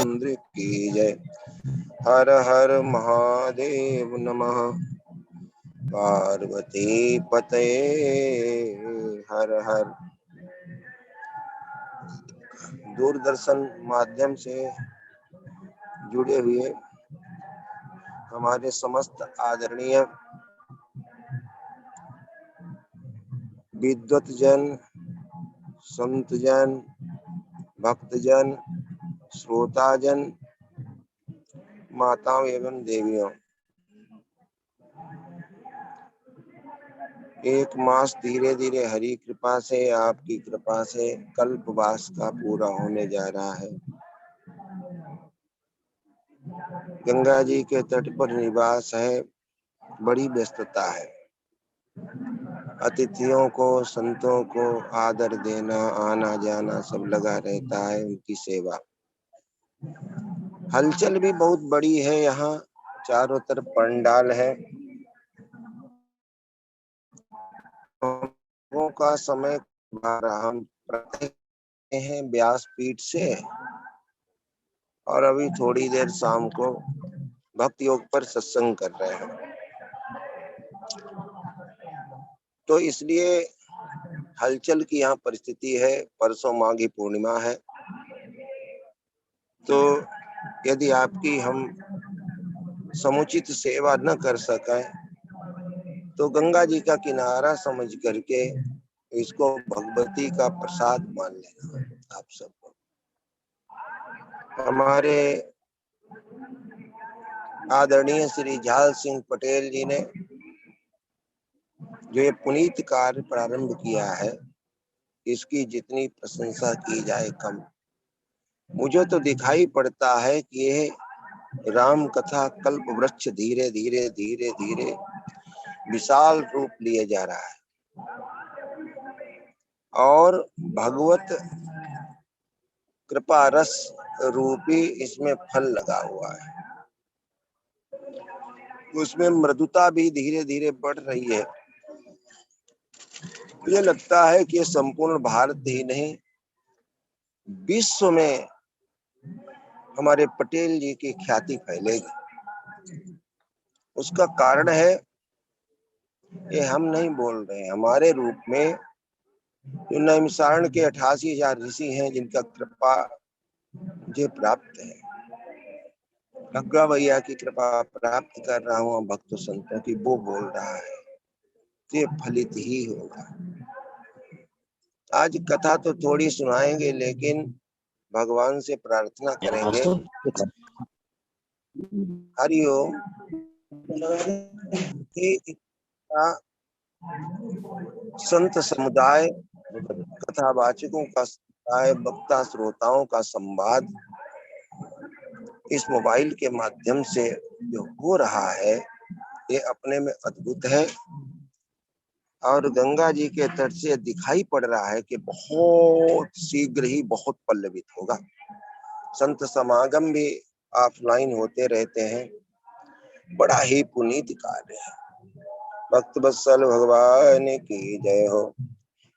इंद्र की जय। हर हर महादेव नमः। पार्वती पतये हर हर। दूरदर्शन माध्यम से जुड़े हुए हमारे समस्त आदरणीय विद्वत जन, संत जन, भक्तजन, श्रोताजन, माताओं एवं देवियों, एक मास धीरे धीरे हरि कृपा से, आपकी कृपा से कल्पवास का पूरा होने जा रहा है। गंगा जी के तट पर निवास है, बड़ी व्यस्तता है। अतिथियों को, संतों को आदर देना, आना जाना सब लगा रहता है, उनकी सेवा। हलचल भी बहुत बड़ी है यहाँ, चारों तरफ पंडाल है। का समय हम हैं व्यासपीठ से, और अभी थोड़ी देर शाम को भक्ति योग पर सत्संग कर रहे हैं। तो इसलिए हलचल की यहाँ परिस्थिति है। परसों माघी पूर्णिमा है, तो यदि आपकी हम समुचित सेवा न कर सकें तो गंगा जी का किनारा समझ करके इसको भगवती का प्रसाद मान लेना आप सबको। हमारे आदरणीय श्री झाल सिंह पटेल जी ने जो ये पुनीत कार्य प्रारंभ किया है, इसकी जितनी प्रशंसा की जाए कम। मुझे तो दिखाई पड़ता है कि ये राम कथा कल्प वृक्ष धीरे धीरे धीरे धीरे विशाल रूप लिए जा रहा है, और भगवत कृपा रस रूपी इसमें फल लगा हुआ है। उसमें मृदुता भी धीरे धीरे बढ़ रही है। मुझे लगता है कि ये संपूर्ण भारत ही नहीं, विश्व में हमारे पटेल जी की ख्याति फैलेगी। उसका कारण है, ये हम नहीं बोल रहे हैं, हमारे रूप में जो नैमिषारण्य के 88,000 ऋषि हैं, जिनका कृपा मुझे प्राप्त है। गंगा भैया की कृपा प्राप्त कर रहा हूँ, भक्त संतों की, वो बोल रहा है, ये फलित ही होगा। आज कथा तो थोड़ी सुनाएंगे, लेकिन भगवान से प्रार्थना करेंगे। हरिओम। संत समुदाय, कथावाचकों का समुदाय, वक्ता श्रोताओं का संवाद इस मोबाइल के माध्यम से जो हो रहा है, ये अपने में अद्भुत है। और गंगा जी के तट से दिखाई पड़ रहा है कि बहुत शीघ्र ही बहुत पल्लवित होगा। संत समागम भी ऑफलाइन होते रहते हैं, बड़ा ही पुनीत कार्य है। भक्त वत्सल भगवान की जय हो।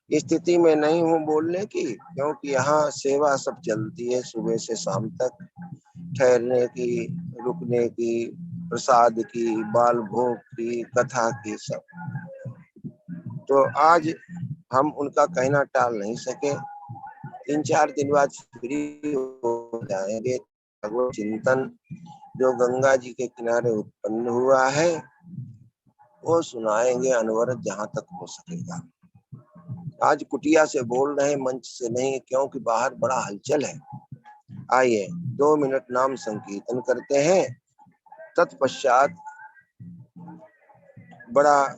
स्थिति में नहीं हूँ बोलने की, क्योंकि यहाँ सेवा सब चलती है सुबह से शाम तक, ठहरने की, रुकने की, प्रसाद की, बाल भोग की, कथा की, सब। तो आज हम उनका कहना टाल नहीं सके। 3-4 दिन बाद फ्री जाएंगे। भगवत चिंतन जो गंगा जी के किनारे उत्पन्न हुआ है वो सुनाएंगे अनवरत जहां तक हो सकेगा। आज कुटिया से बोल रहे, मंच से नहीं, क्योंकि बाहर बड़ा हलचल है। आइए 2 मिनट नाम संकीर्तन करते हैं, तत्पश्चात बड़ा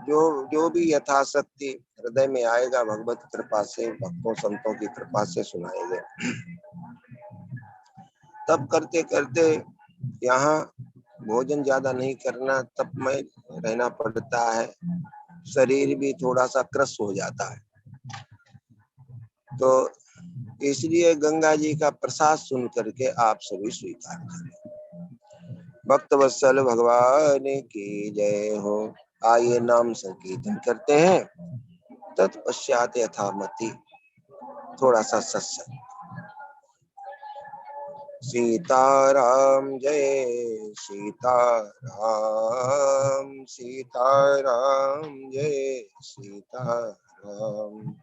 जो भी यथाशक्ति हृदय में आएगा भगवत कृपा से, भक्तों संतों की कृपा से सुनाएंगे। तब करते करते यहाँ भोजन ज्यादा नहीं करना, तब में रहना पड़ता है, शरीर भी थोड़ा सा क्रस हो जाता है, तो इसलिए गंगा जी का प्रसाद सुन करके आप सभी स्वीकार करें। भक्त वत्सल भगवान की जय हो। आइए नाम संकीर्तन करते हैं, तत्पश्चात यथामति थोड़ा सा सत्संग। सीताराम जय सीताराम, सीताराम जय सीताराम,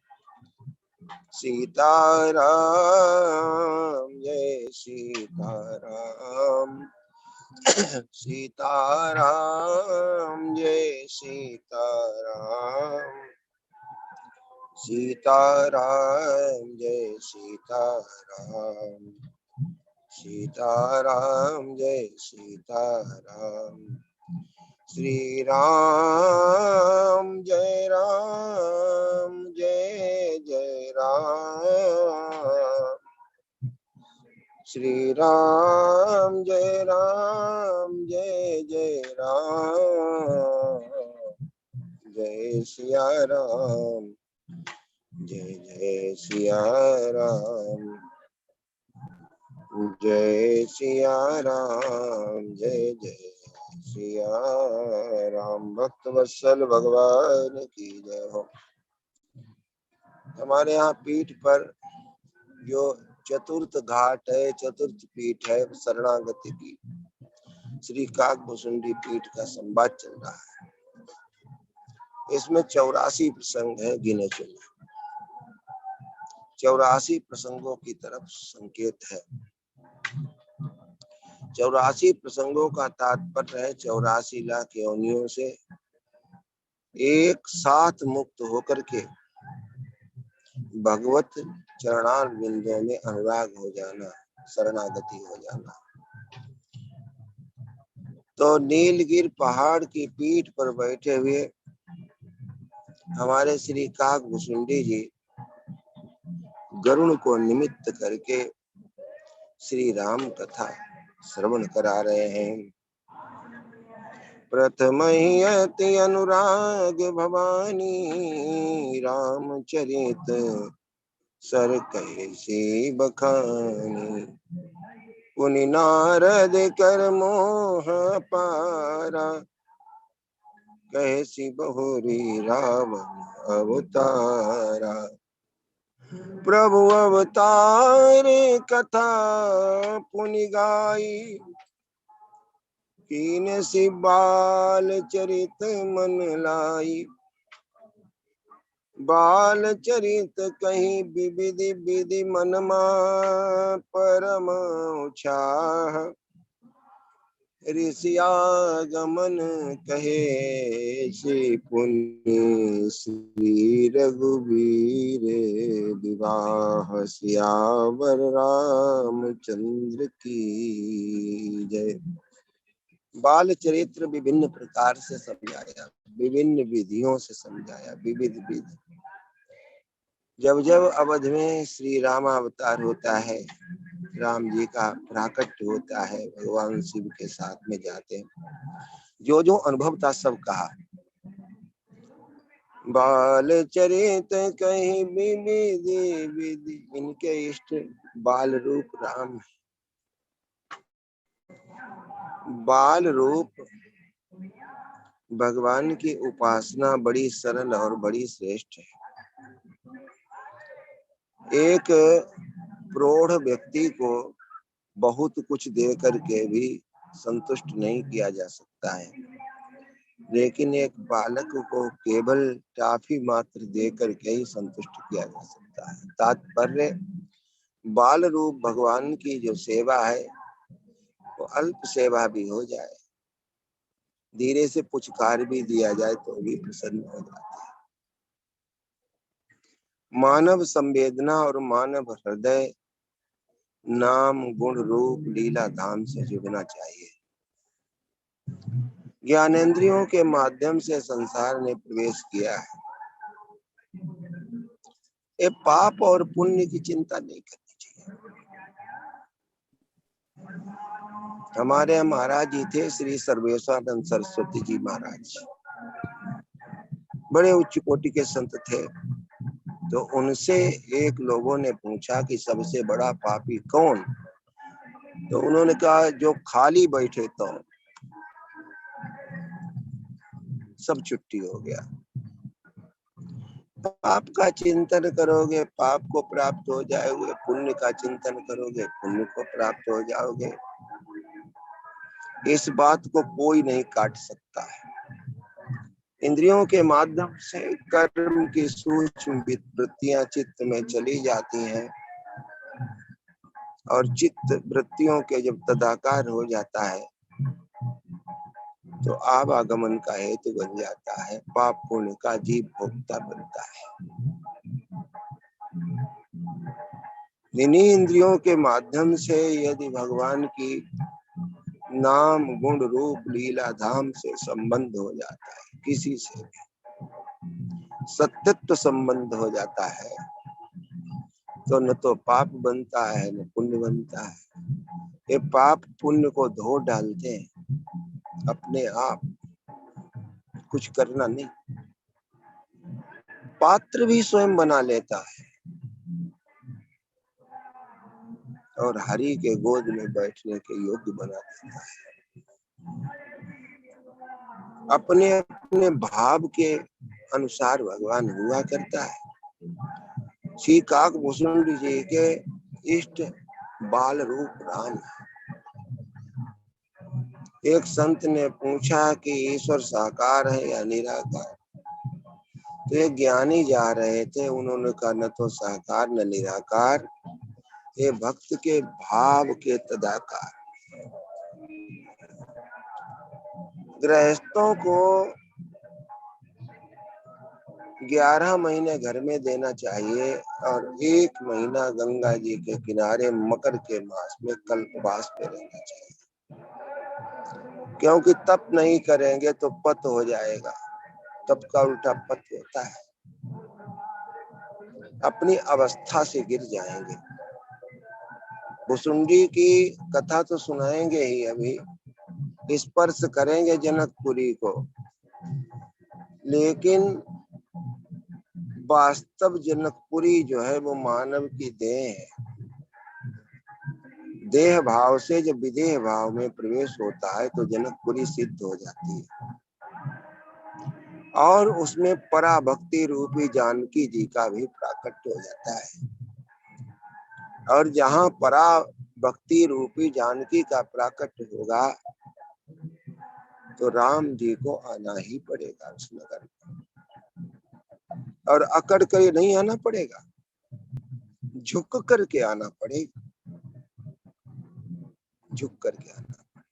सीताराम जय सीताराम, सीताराम जय सीताराम, सीताराम जय सीताराम, सीताराम जय सीताराम, श्री राम जय राम जय जय राम, श्री राम जय जय राम, जय सिया राम जय सिया राम, जय सिया राम जय सिया राम। भक्त वत्सल भगवान की जय हो। हमारे यहाँ पीठ पर जो चतुर्थ घाट है, चतुर्थ पीठ है शरणागति की, श्री काकभुसुंडी पीठ का संवाद चल रहा है। इसमें 84 प्रसंग है गिने चुने, 84 प्रसंगों की तरफ संकेत है। 84 प्रसंगों का तात्पर्य है 84 लाख योनियों से एक साथ मुक्त होकर के भगवत चरणार बिंदुओं में अनुराग हो जाना, शरणागति हो जाना। तो नीलगिर पहाड़ की पीठ पर बैठे हुए हमारे श्री काकभुसुंडी जी गरुड़ को निमित्त करके श्री राम कथा श्रवण करा रहे हैं। प्रथम अति अनुराग भवानी, रामचरित सर कैसे बखानी, पुनि नारद कर मोह पारा, कैसी बहुरी रावण अवतारा, प्रभु अवतार कथा पुनि गाई, कीन सी बाल चरित मन लाई, बाल चरित कहीं विविधि विधि मनमा परम उछाह, ऋषियागमन कहे से पुण्य श्री रघुवीर विवाह, सियावर रामचंद्र की जय। बाल चरित्र विभिन्न प्रकार से समझाया, विभिन्न विधियों से समझाया, विविध विधि। जब जब अवध में श्री रामावतार होता है, राम जी का प्राकट्य होता है, भगवान शिव के साथ में जाते हैं, जो जो अनुभव था सब कहा। बाल चरित कहीं विधि विधि, इनके इष्ट बाल रूप राम है। बाल रूप भगवान की उपासना बड़ी सरल और बड़ी श्रेष्ठ है। एक प्रौढ़ व्यक्ति को बहुत कुछ दे करके भी संतुष्ट नहीं किया जा सकता है, लेकिन एक बालक को केवल टाफी मात्र दे करके ही संतुष्ट किया जा सकता है। तात्पर्य बाल रूप भगवान की जो सेवा है वो अल्प सेवा भी हो जाए, धीरे से पुचकार भी दिया जाए तो भी प्रसन्न हो जाते हैं। मानव संवेदना और मानव हृदय नाम गुण रूप लीला धाम से जुड़ना चाहिए। ज्ञानेंद्रियों के माध्यम से संसार ने प्रवेश किया है। ये पाप और पुण्य की चिंता नहीं करनी चाहिए। हमारे महाराज जी थे श्री सर्वेश्वरानंद सरस्वती जी महाराज, बड़े उच्च कोटि के संत थे। तो उनसे एक लोगों ने पूछा कि सबसे बड़ा पापी कौन? तो उन्होंने कहा जो खाली बैठे तो सब छुट्टी हो गया। पाप का चिंतन करोगे पाप को प्राप्त हो जाओगे, पुण्य का चिंतन करोगे पुण्य को प्राप्त हो जाओगे। इस बात को कोई नहीं काट सकता है। इंद्रियों के माध्यम से कर्म की सूक्ष्म वृत्तियां चित्त में चली जाती हैं और चित्त वृत्तियों के जब तदाकार हो जाता है तो आवागमन का हेतु बन जाता है, पाप पुण्य का जीव भोक्ता बनता है। इन्हीं इंद्रियों के माध्यम से यदि भगवान की नाम गुण रूप लीला धाम से संबंध हो जाता है, किसी से भी सत्यत्व संबंध हो जाता है, तो न तो पाप बनता है न पुण्य बनता है। ये पाप पुण्य को धो डालते हैं अपने आप, कुछ करना नहीं। पात्र भी स्वयं बना लेता है और हरि के गोद में बैठने के योग्य बना देता है। अपने अपने भाव के अनुसार भगवान हुआ करता है। श्री काकभूषण जी के इष्ट बाल रूप राम है। एक संत ने पूछा कि ईश्वर साकार है या निराकार? तो एक ज्ञानी जा रहे थे, उन्होंने कहा न तो साकार न निराकार, ये भक्त के भाव के तदाकार। गृहस्थों को 11 महीने घर में देना चाहिए और 1 महीना गंगा जी के किनारे मकर के मास में कल्पवास पे रहना चाहिए, क्योंकि तप नहीं करेंगे तो पत हो जाएगा। तप का उल्टा पत होता है, अपनी अवस्था से गिर जाएंगे। भुसुंडी की कथा तो सुनाएंगे ही, अभी स्पर्श करेंगे जनकपुरी को, लेकिन वास्तव जनकपुरी जो है वो मानव की देह है। देह भाव से जब विदेह भाव में प्रवेश होता है तो जनकपुरी सिद्ध हो जाती है और उसमें पराभक्ति रूपी जानकी जी का भी प्राकट्य हो जाता है। और जहाँ पराभक्ति रूपी जानकी का प्राकट्य होगा तो राम जी को आना ही पड़ेगा उस नगर में, और अकड़ कर नहीं आना पड़ेगा, झुक करके आना पड़ेगा, झुक करके आना पड़ेगा।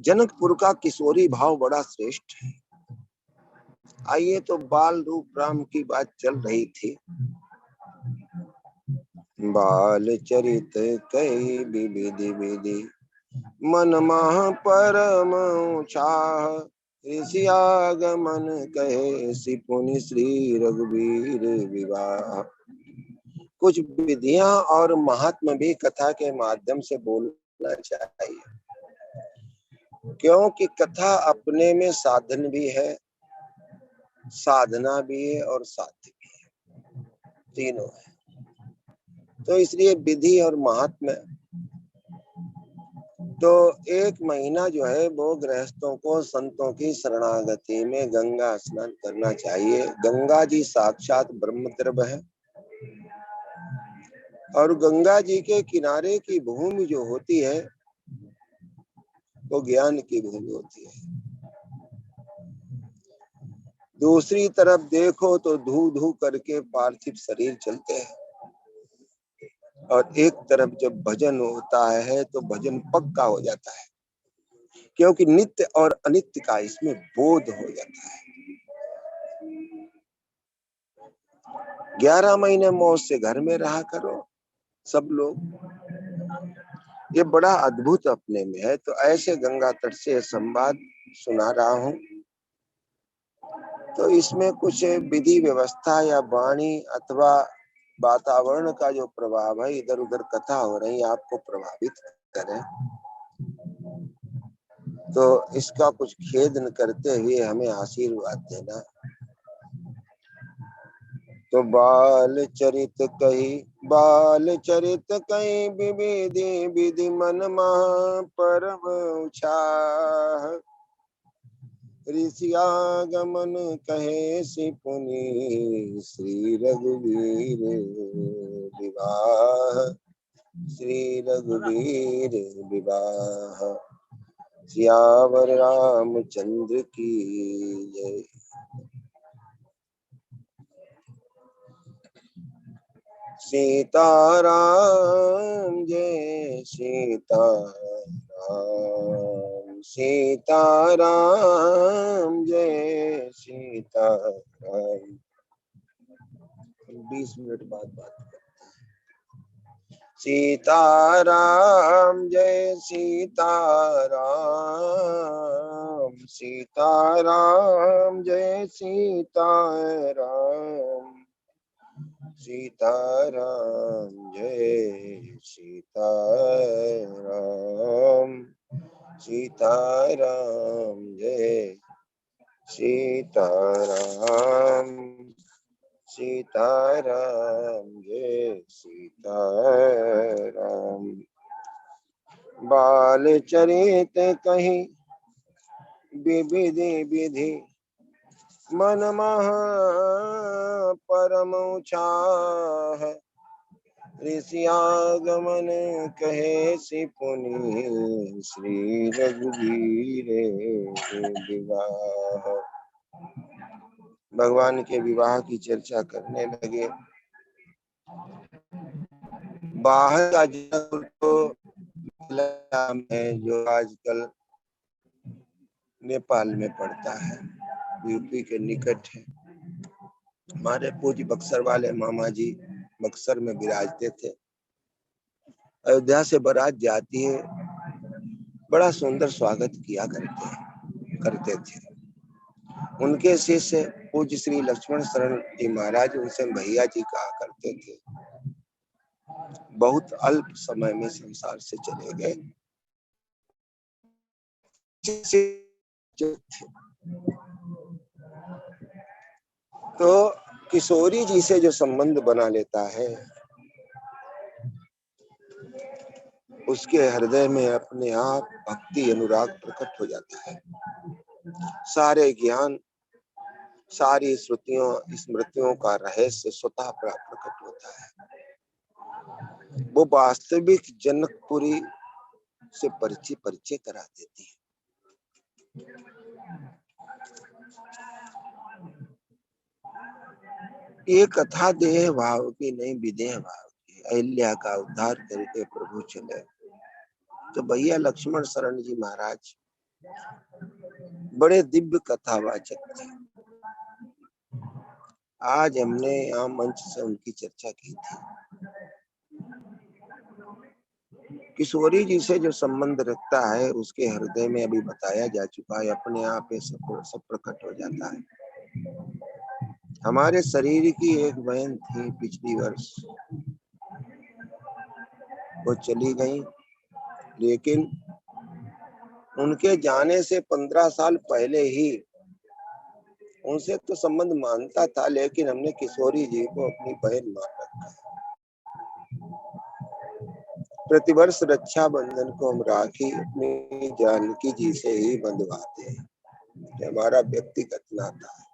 जनकपुर का किशोरी भाव बड़ा श्रेष्ठ है। आइए तो बाल रूप राम की बात चल रही थी। बाल चरित कई विधि विधि मन मह परम उत्साह, ऋषि आगमन कहे सिपुनि श्री रघुवीर विवाह। कुछ विधियां और महात्मा भी कथा के माध्यम से बोलना चाहिए, क्योंकि कथा अपने में साधन भी है, साधना भी है और साध्य भी है, तीनों है। तो इसलिए विधि और महात्म्य, तो 1 महीना जो है वो गृहस्थों को संतों की शरणागति में गंगा स्नान करना चाहिए। गंगा जी साक्षात ब्रह्म द्रव्य है और गंगा जी के किनारे की भूमि जो होती है वो ज्ञान की भूमि होती है। दूसरी तरफ देखो तो धू धू करके पार्थिव शरीर चलते हैं, और एक तरफ जब भजन होता है तो भजन पक्का हो जाता है, क्योंकि नित्य और अनित्य का इसमें बोध हो जाता है। 11 महीने मौज से घर में रहा करो सब लोग। ये बड़ा अद्भुत अपने में है। तो ऐसे गंगा तट से संवाद सुना रहा हूं। तो इसमें कुछ विधि व्यवस्था या वाणी अथवा वातावरण का जो प्रभाव है, इधर उधर कथा हो रही आपको प्रभावित करे, तो इसका कुछ खेद न करते हुए हमें आशीर्वाद देना। तो बाल चरित कही विविधि विधि मन महा परम उछाह, ऋषियागमन कहे सि पुनि श्री रघुवीर विवाह, श्री रघुवीर विवाह। सियावर रामचंद्र की जय। सीताराम जय सीताराम, सीताराम जय सीताराम। 20 मिनट बाद बात करते हैं। सीताराम जय सीताराम, सीताराम जय सीताराम, सीताराम जय सीताराम, सीताराम जय सीताराम, सीताराम जय सीताराम। बाल चरित कहीं विविधि विधि मन महा परम उछाह, ऋषियागमन कहे सि पुनि श्री रघुवीर विवाह। भगवान के विवाह की चर्चा करने लगे। बाहर का जनक तो है जो आजकल नेपाल में पड़ता है, यूपी के निकट है। हमारे पूज्य बक्सर वाले मामा जी बक्सर में विराजते थे। अयोध्या से बारात जाती है, बड़ा सुंदर स्वागत किया करते थे। उनके शिष्य पूज्य श्री लक्ष्मण शरण जी महाराज उनसे भैया जी कहा करते थे। बहुत अल्प समय में संसार से चले गए। तो किशोरी जी से जो संबंध बना लेता है, उसके हृदय में अपने आप भक्ति अनुराग प्रकट हो जाता है। सारे ज्ञान, सारी श्रुतियों स्मृतियों का रहस्य स्वतः प्रकट होता है। वो वास्तविक जनकपुरी से परिचय करा देती है। ये कथा देह भाव की नहीं, विदेह भाव की। अहिल्या का उद्धार करके प्रभु चले तो भैया लक्ष्मण शरण जी महाराज बड़े दिव्य कथावाचक थे। आज हमने यहाँ मंच से उनकी चर्चा की थी। किशोरी जी से जो संबंध रखता है, उसके हृदय में अभी बताया जा चुका है, अपने आप सब प्रकट हो जाता है। हमारे शरीर की एक बहन थी पिछली वर्ष, वो चली गई, लेकिन उनके जाने से 15 साल पहले ही उनसे तो संबंध मानता था, लेकिन हमने किशोरी जी को अपनी बहन मान रखा है। प्रतिवर्ष रक्षाबंधन को हम राखी अपनी जानकी जी से ही बंधवाते हैं, हमारा व्यक्तिगत नाता है।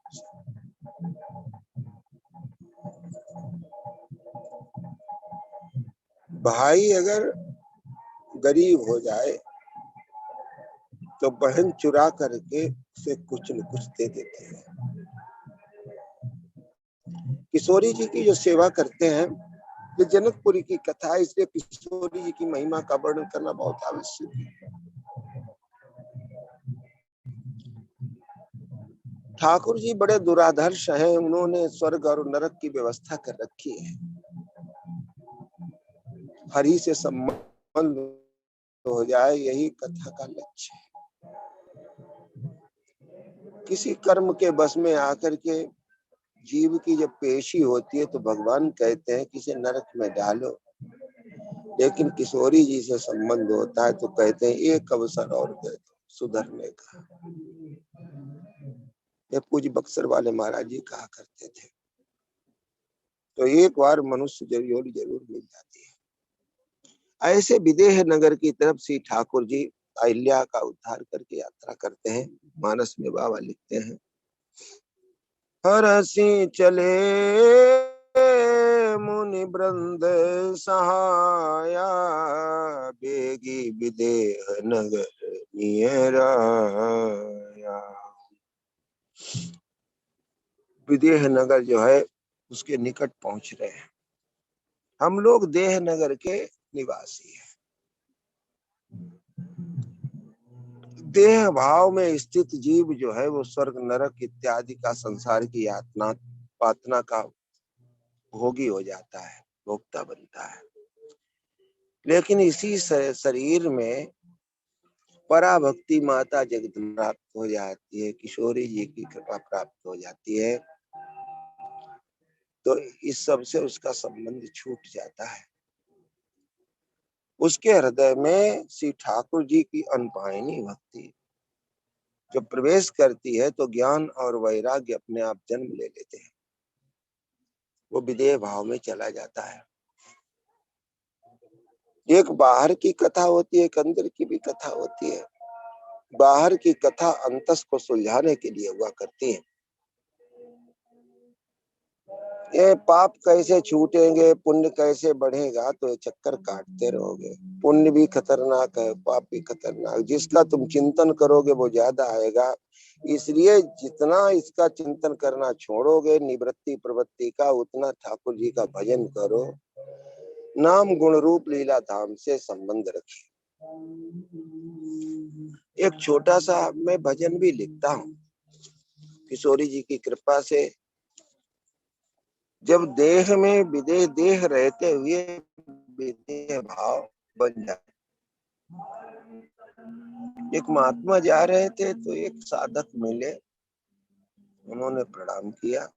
भाई अगर गरीब हो जाए तो बहन चुरा करके उसे कुछ न कुछ दे देते हैं। किशोरी जी की जो सेवा करते हैं, ये जनकपुरी की कथा है, इसलिए किशोरी जी की महिमा का वर्णन करना बहुत आवश्यक है। ठाकुर जी बड़े दुराधर्ष हैं, उन्होंने स्वर्ग और नरक की व्यवस्था कर रखी है। हरि से संबंध हो जाए, यही कथा का लक्ष्य है। किसी कर्म के बस में आकर के जीव की जब पेशी होती है तो भगवान कहते हैं कि इसे नरक में डालो, लेकिन किशोरी जी से संबंध होता है तो कहते हैं एक अवसर और दे दो सुधरने का। ये पूज्य बक्सर वाले महाराज जी कहा करते थे। तो एक बार मनुष्य जरूर मिल जाती है। ऐसे विदेह नगर की तरफ श्री ठाकुर जी अहिल्या का उद्धार करके यात्रा करते हैं। मानस में बाबा लिखते हैं, हरसी चले मुनि वृंद सहाया, बेगी विदेह नगर नियराया। विदेह नगर जो है उसके निकट पहुंच रहे हैं। हम लोग देह नगर के निवासी हैं। देह भाव में स्थित जीव जो है वो स्वर्ग नरक इत्यादि का संसार की यातना पातना का भोगी हो जाता है, भोक्ता बनता है। लेकिन इसी शरीर में पराभक्ति माता जगदम्बा प्राप्त हो जाती है, किशोरी जी की कृपा प्राप्त हो जाती है, तो इस सब से उसका संबंध छूट जाता है। उसके हृदय में श्री ठाकुर जी की अनपायनी भक्ति जब प्रवेश करती है तो ज्ञान और वैराग्य अपने आप जन्म ले लेते हैं। वो विदेह भाव में चला जाता है। एक बाहर की कथा होती है, एक अंदर की भी कथा होती है। बाहर की कथा अंतस को सुलझाने के लिए हुआ करती है। ये पाप कैसे छूटेंगे, पुण्य कैसे बढ़ेगा, तो ये चक्कर काटते रहोगे। पुण्य भी खतरनाक है, पाप भी खतरनाक। जिसका तुम चिंतन करोगे वो ज्यादा आएगा। इसलिए जितना इसका चिंतन करना छोड़ोगे निवृत्ति प्रवृत्ति का, उतना ठाकुर जी का भजन करो। नाम गुण रूप लीला धाम से संबंध रखिए। एक छोटा सा मैं भजन भी लिखता हूँ। किशोरी जी की कृपा से जब देह में विदेह देह रहते हुए विदेह भाव बन जाए। एक महात्मा जा रहे थे तो एक साधक मिले, उन्होंने प्रणाम किया,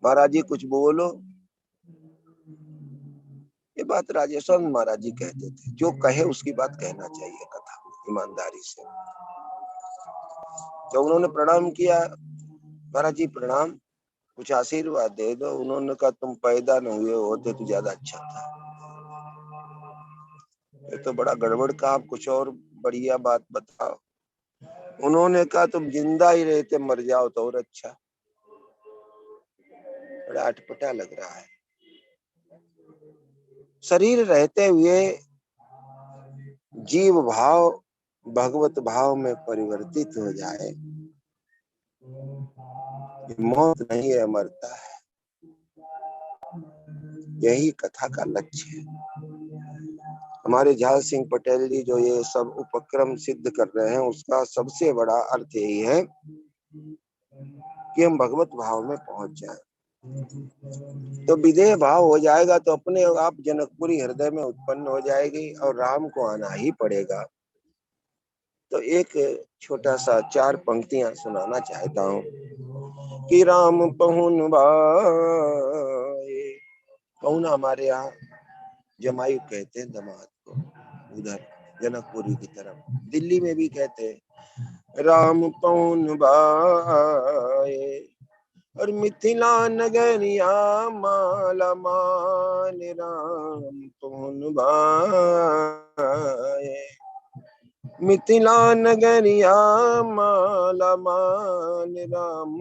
महाराज जी कुछ बोलो। ये बात राजेश्वर महाराज जी कहते थे, जो कहे उसकी बात कहना चाहिए कथा ईमानदारी से। तो उन्होंने प्रणाम किया, महाराज जी प्रणाम, कुछ आशीर्वाद दे दो। उन्होंने कहा तुम पैदा न हुए होते तो ज्यादा अच्छा था। ये तो बड़ा गड़बड़ काम, कुछ और बढ़िया बात बताओ। उन्होंने कहा तुम जिंदा ही रहते मर जाओ तो और अच्छा। बड़ा अटपटा लग रहा है। शरीर रहते हुए जीव भाव भगवत भाव में परिवर्तित हो जाए, मौत नहीं है, मरता है। यही कथा का लक्ष्य है। हमारे झाल सिंह पटेल जी जो ये सब उपक्रम सिद्ध कर रहे हैं, उसका सबसे बड़ा अर्थ यही है कि हम भगवत भाव में पहुंच जाएं। तो विदेह भाव हो जाएगा तो अपने आप जनकपुरी हृदय में उत्पन्न हो जाएगी और राम को आना ही पड़ेगा। तो एक छोटा सा 4 पंक्तियां सुनाना चाहता हूँ कि राम पहुन भाए। पहुना हमारे यहाँ जमायु कहते हैं दामाद को, उधर जनकपुरी की तरफ। दिल्ली में भी कहते हैं राम पहुन भाए, और मिथिला नगरिया माला मान राम पहुन भाए। मिथिला नगरिया माला मान राम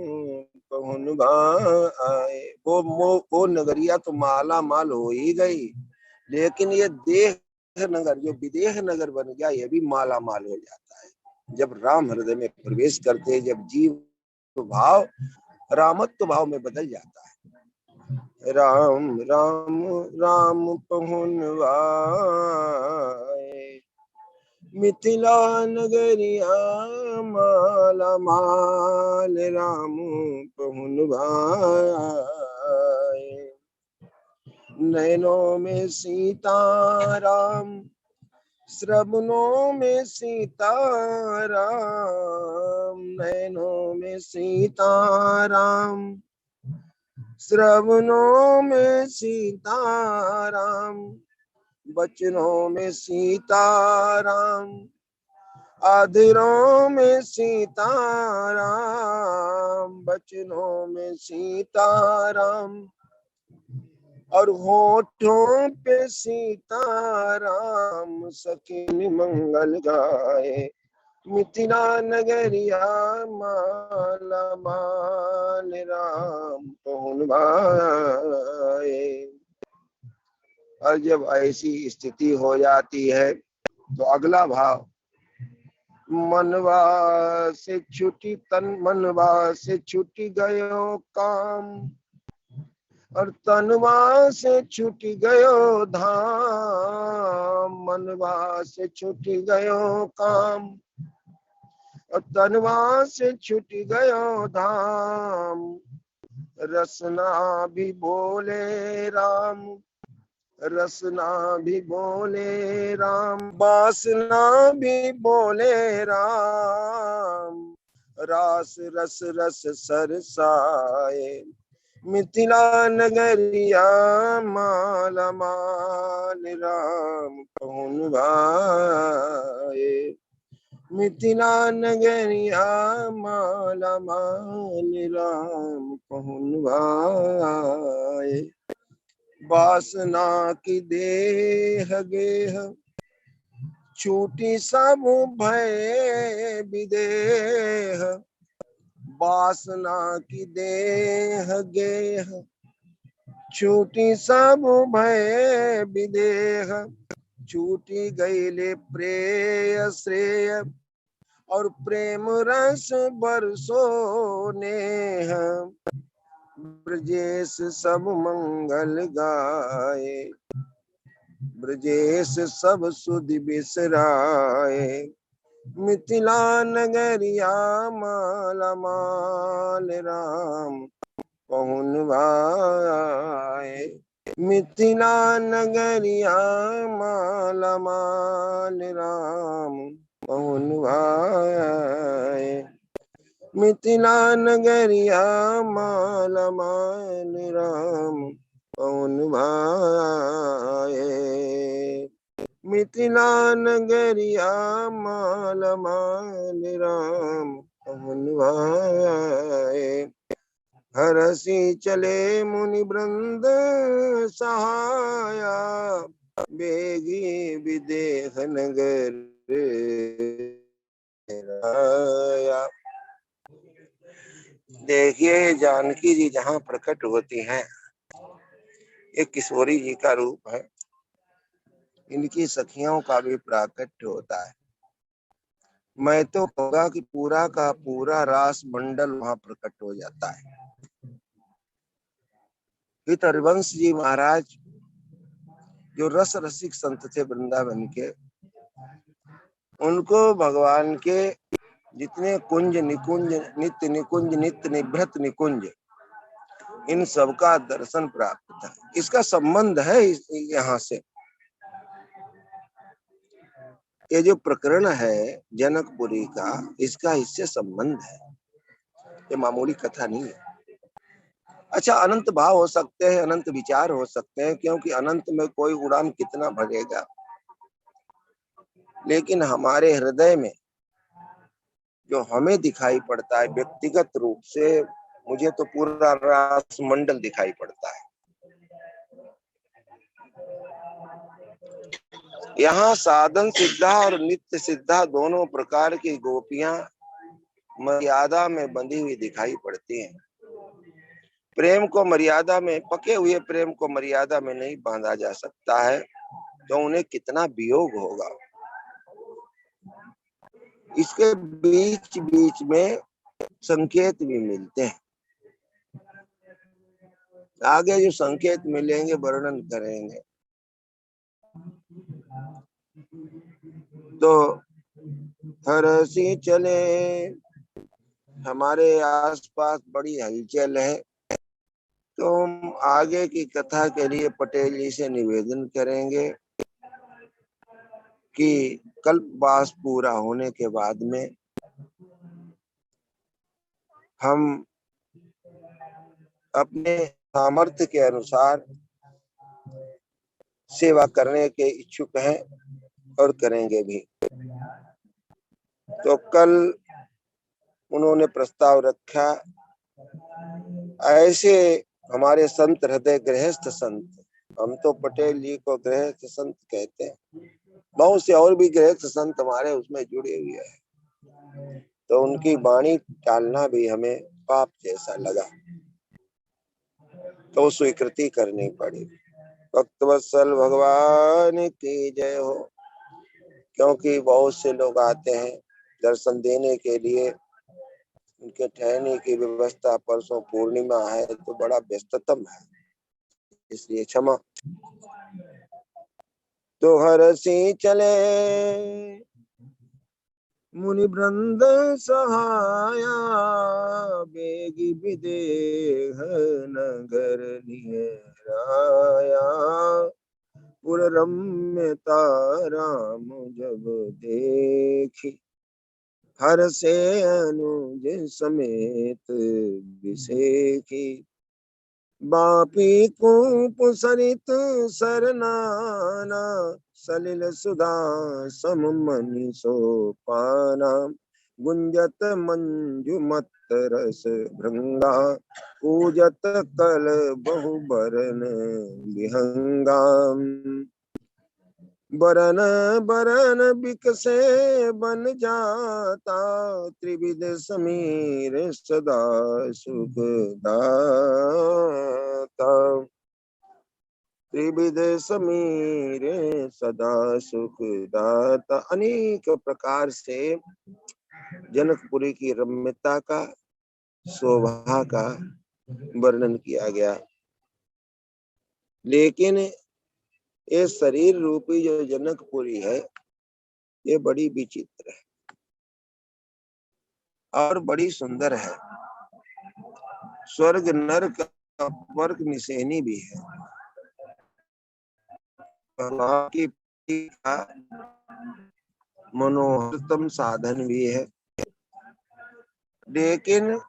पहुन भाए। वो नगरिया तो माला माल हो ही गई, लेकिन ये देह नगर जो विदेह नगर बन गया, ये भी माला माल हो जाता है जब राम हृदय में प्रवेश करते हैं। जब जीव भाव रामत्व भाव में बदल जाता है। राम राम राम पहुन वाए, मिथिला नगरिया माला माल राम पहुन भाए। नैनों में सीताराम, श्रवणों में सीताराम, नैनों में सीताराम, श्रवणों में सीताराम, बचनों में सीताराम, आदरों में सीताराम, बचनों में सीताराम, और होठों पे सीताराम, सखी मंगल गाए। मिथिला नगरिया माला माल राम पहुन भाए। और जब ऐसी स्थिति हो जाती है तो अगला भाव, मनवा से छूटी तन, मनवा से छूटी गयो काम, और तनवा से छूटी गयो धाम, मनवा से छूटी गयो काम, और तनवा से छूटी गयो धाम, रसना भी बोले राम, रसना भी बोले राम, वासना भी बोले राम, रास रस रस सरसाए। मिथिला नगरिया माला माल राम पहुन भाए। मिथिला नगरिया माला माल राम पहुन भाए। वासना की देह गेह, छूटी सब भय विदेह, वासना की देह गेह, छूटी सब भय विदेह, छूटी गईले प्रेय श्रेय, और प्रेम रस बरसो नेह, ब्रजेश सब मंगल गाए, ब्रजेश सब सुध बिसराए। मिथिला नगरिया माला माल राम पहुन भाए। मिथिला नगरिया माला माल राम पहुन भाए। मिथिला नगरिया माला माल राम पहुन भाए। मिथिला नगरिया माला माल राम पहुन भाए। हरसी चले मुनि वृंद सहाया, बेगी विदेह नगर राया। देखिए जानकी जी जहाँ प्रकट होती हैं, एक किशोरी जी का रूप है, इनकी सखियों का भी प्राकट्य होता है। मैं तो कहूँगा कि पूरा का पूरा रास मंडल वहां प्रकट हो जाता है। हित हरिवंश जी महाराज जो रस रसिक संत थे वृंदावन के, उनको भगवान के जितने कुंज निकुंज, नित्य निकुंज, नित्य निभृत निकुंज, इन सब का दर्शन प्राप्त था। इसका संबंध है यहाँ से। ये जो प्रकरण है जनकपुरी का, इसका इससे संबंध है, ये मामूली कथा नहीं है। अच्छा, अनंत भाव हो सकते हैं, अनंत विचार हो सकते हैं, क्योंकि अनंत में कोई उड़ान कितना भरेगा, लेकिन हमारे हृदय में जो हमें दिखाई पड़ता है व्यक्तिगत रूप से, मुझे तो पूरा रास मंडल दिखाई पड़ता है। यहाँ साधन सिद्धा और नित्य सिद्धा दोनों प्रकार की गोपियां मर्यादा में बंधी हुई दिखाई पड़ती हैं। प्रेम को मर्यादा में, पके हुए प्रेम को मर्यादा में नहीं बांधा जा सकता है, तो उन्हें कितना वियोग होगा। इसके बीच बीच में संकेत भी मिलते हैं। आगे जो संकेत मिलेंगे वर्णन करेंगे। तो हरसी चले, हमारे आसपास बड़ी हलचल है, तो हम आगे की कथा के लिए पटेल जी से निवेदन करेंगे कि कल्पवास पूरा होने के बाद में हम अपने सामर्थ्य के अनुसार सेवा करने के इच्छुक हैं और करेंगे भी। तो कल उन्होंने प्रस्ताव रखा, ऐसे हमारे संत हृदय गृहस्थ संत, हम तो पटेल जी को गृहस्थ संत कहते हैं, बहुत से और भी गृहस्थ संत हमारे उसमें जुड़े हुए हैं, तो उनकी वाणी टालना भी हमें पाप जैसा लगा, तो स्वीकृति करनी पड़ी। भक्तवत्सल भगवान की जय हो। क्योंकि बहुत से लोग आते हैं दर्शन देने के लिए, उनके ठहरने की व्यवस्था, परसों पूर्णिमा है तो बड़ा व्यस्ततम है, इसलिए क्षमा। तो हरसी चले मुनि वृंद सहाया, बेगी विदेह नगर निहराया, पुर रम्यता राम जब देखी, हर से अनुज समेत विसेखी, बापी कूप सरित सरनाना, सलिल सुधा सम मनि सोपाना, गुंजत मंजुमत रस भृंगा, पूजत कल बहु बरन विहंगा, बरन बरन बिकसे बन जाता, त्रिविध समीर सदा सुख दाता, त्रिविध समीर सदा सुख दाता। अनेक प्रकार से जनकपुरी की रम्यता का, शोभा का वर्णन किया गया, लेकिन ये शरीर रूपी जो जनकपुरी है ये बड़ी विचित्र है और बड़ी सुंदर है। स्वर्ग नरक वर्ग निशेनी भी है, भगवान की का मनोहरतम साधन भी है, लेकिन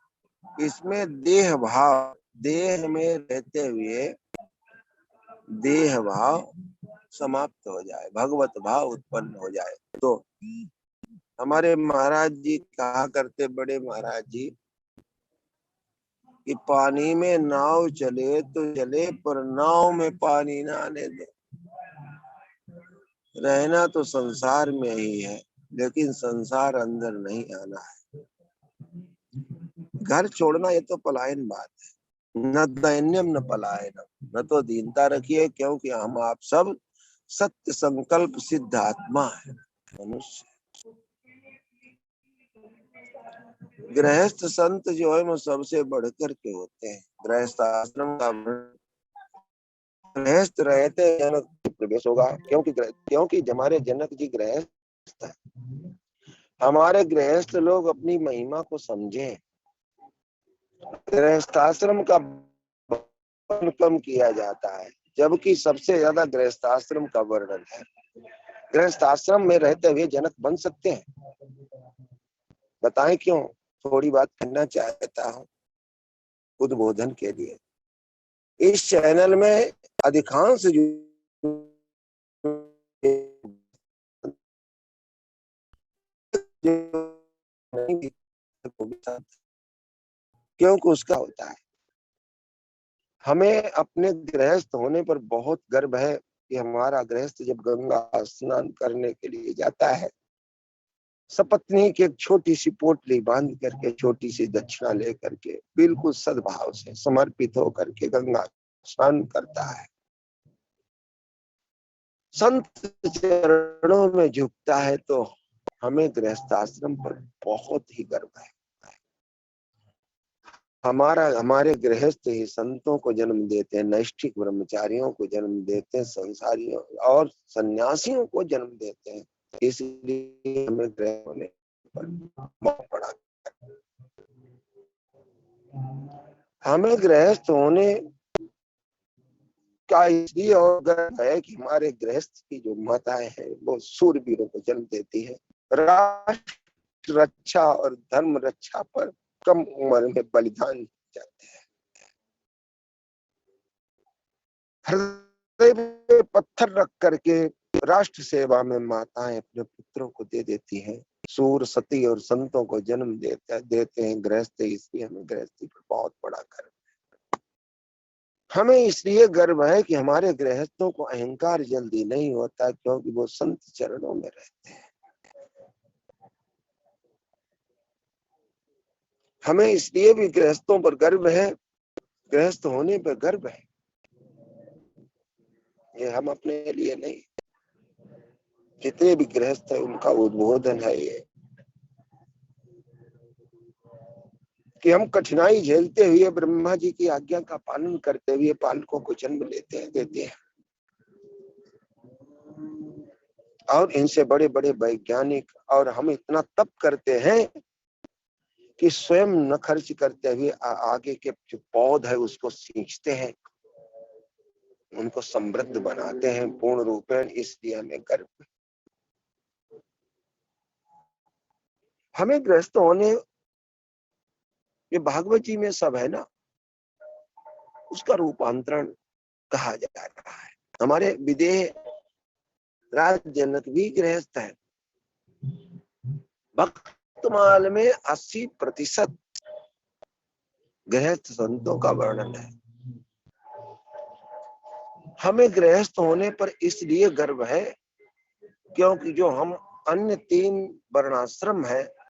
इसमें देह भाव, देह में रहते हुए देह भाव समाप्त हो जाए, भगवत भाव उत्पन्न हो जाए। तो हमारे महाराज जी कहा करते, बड़े महाराज जी, कि पानी में नाव चले तो चले पर नाव में पानी ना आने दो। रहना तो संसार में ही है, लेकिन संसार अंदर नहीं आना है। घर छोड़ना ये तो पलायन बात है, न दैन्यम न पलायनम, न तो दीनता रखिए, क्योंकि हम आप सब सत्य संकल्प सिद्ध आत्मा है मनुष्य। गृहस्थ संत जो है वो सबसे बढ़कर के होते हैं। गृहस्थ आश्रम का गृहस्थ रहते जनक प्रवेश होगा, क्योंकि हमारे जनक जी गृहस्थ है। हमारे गृहस्थ लोग अपनी महिमा को समझें। गृहस्थाश्रम का कम किया जाता है, जबकि सबसे ज्यादा गृहस्थाश्रम का वर्णन है। गृहस्थाश्रम में रहते हुए जनक बन सकते हैं, बताएं क्यों? थोड़ी बात करना चाहता हूँ उद्बोधन के लिए। इस चैनल में अधिकांश क्योंकि उसका होता है। हमें अपने गृहस्थ होने पर बहुत गर्व है कि हमारा गृहस्थ जब गंगा स्नान करने के लिए जाता है, सपत्नी की एक छोटी सी पोटली बांध करके, छोटी सी दक्षिणा लेकर के, बिल्कुल सद्भाव से समर्पित होकर के गंगा स्नान करता है, संत चरणों में झुकता है, तो हमें गृहस्थाश्रम पर बहुत ही गर्व है। हमारे गृहस्थ ही संतों को जन्म देते हैं, नैष्ठिक ब्रह्मचारियों को जन्म देते हैं, संसारियों और सन्यासियों को जन्म देते हैं। इसलिए हमें गृहस्थ होने पर बहुत बड़ा, हमें गृहस्थ होने का इसलिए और गर्व है कि हमारे गृहस्थ की जो माताएं हैं वो सूरवीरों को जन्म देती है। राष्ट्र रक्षा और धर्म रक्षा पर कम उम्र में बलिदान जाते हैं। हृदय में पत्थर रख करके राष्ट्र सेवा में माताएं अपने पुत्रों को दे देती हैं। सूर सती और संतों को जन्म देते हैं गृहस्थ, इसलिए हमें गृहस्थी पर बहुत बड़ा गर्व। हमें इसलिए गर्व है कि हमारे गृहस्थों को अहंकार जल्दी नहीं होता, क्योंकि वो संत चरणों में रहते हैं। हमें इसलिए भी गृहस्थों पर गर्व है, गृहस्थ होने पर गर्व है। ये हम अपने लिए नहीं, जितने भी गृहस्थ है उनका उद्बोधन है ये कि हम कठिनाई झेलते हुए ब्रह्मा जी की आज्ञा का पालन करते हुए पालकों को जन्म देते हैं और इनसे बड़े बड़े वैज्ञानिक, और हम इतना तप करते हैं कि स्वयं न खर्च करते हुए आगे के जो पौध है उसको सींचते हैं, उनको समृद्ध बनाते हैं पूर्ण रूपेण। इसलिए हमें गर्व, हमें गृहस्थ होने, ये भागवत जी में सब है ना, उसका रूपांतरण कहा जा रहा है। हमारे विदेह राज जनक भी गृहस्थ है। भक्तमाल में 80% गृहस्थ संतों का वर्णन है। हमें गृहस्थ होने पर इसलिए गर्व है क्योंकि जो हम अन्य 3 वर्णाश्रम है